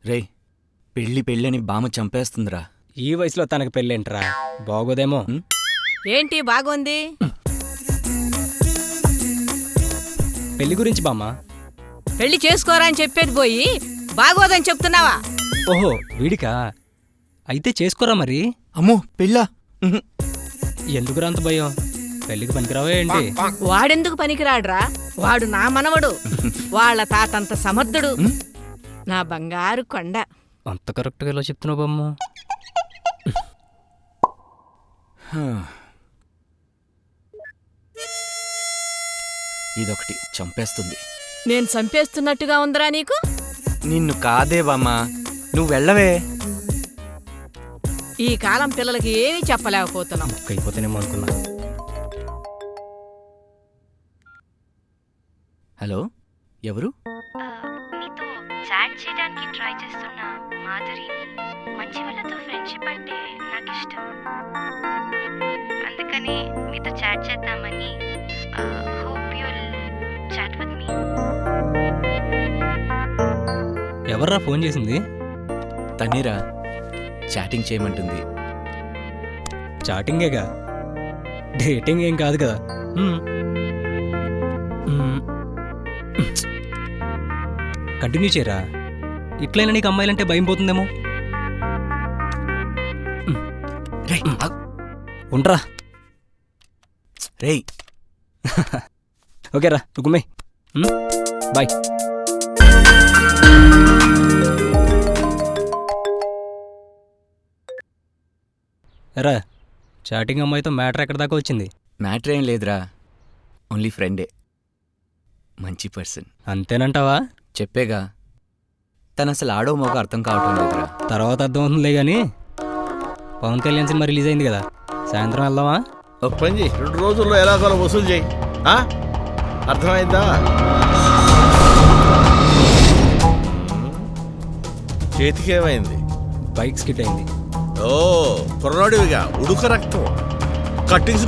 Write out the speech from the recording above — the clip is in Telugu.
రే పెళ్ళి అని బామ్మ చంపేస్తుందిరా. ఈ వయసులో తనకు పెళ్ళేంట్రా, బాగోదేమో. ఏంటి బాగుంది? పెళ్లి గురించి బామ్మ. పెళ్లి చేసుకోరా అని చెప్పేది పోయి బాగోదని చెప్తున్నావా? ఓహో వీడికా, అయితే చేసుకోరా మరి. అమ్మో పెళ్ళా? ఎందుకురా అంత భయం, పెళ్లికి పనికిరావా ఏంటి? వాడెందుకు పనికిరాడ్రా, వాడు నా మనవడు, వాళ్ళ తాతంత సమర్థుడు, నా బంగారు కొండ. అంత కరెక్ట్గా ఎలా చెప్తున్నావు బామ్మ? ఇదొకటి చంపేస్తుంది. నేను చంపేస్తున్నట్టుగా ఉందిరా నీకు? నిన్ను కాదే బామ్మ, నువ్వు వెళ్ళవే. ఈ కాలం పిల్లలకి ఏమీ చెప్పలేకపోతున్నాం. అయిపోతేనేమో అనుకున్నా. హలో, ఎవరు? నీతో చాట్ చేయడానికి ట్రై చేస్తున్న మాధురి. మంచి వాళ్ళతో ఫ్రెండ్షిప్ అంటే నాకు ఇష్టం, అందుకని మీతో చాట్ చేద్దామని. Hope you'll chat with me. ఎవర్రా ఫోన్ చేసింది? తనేరా, చాటింగ్ చేయమంటుంది. చాటింగేగా, డేటింగ్ ఏం కాదు కదా. కంటిన్యూ చేయరా, ఇట్లయినా నీకు అమ్మాయిలంటే భయం పోతుందేమో. ఉండరా. రేయ్ ఓకేరా, రుకుమే, బాయ్. ఎరా, చాటింగ్ అమ్మాయితో మ్యాటర్ ఎక్కడి దాకా వచ్చింది? మ్యాటర్ ఏం లేదురా, ఓన్లీ ఫ్రెండే, మంచి పర్సన్. అంతేనంటావా? చెప్పేగా, తను అసలు ఆడో మోగో అర్థం కావటం లేదురా. తర్వాత అర్థమవుతుందిలే కానీ, పవన్ కళ్యాణ్ సినిమా రిలీజ్ అయింది కదా, సాయంత్రం వెళ్దామా? ఒక పని చేయి, 2 రోజుల్లో ఎలాగోలా వసూలు చేయి. అర్థమైందా? చేతికేమైంది? బైక్ స్కిట్ అయింది. ఓ కుర్రాడివిగా ఉడుక రక్తం, కట్టింగ్స్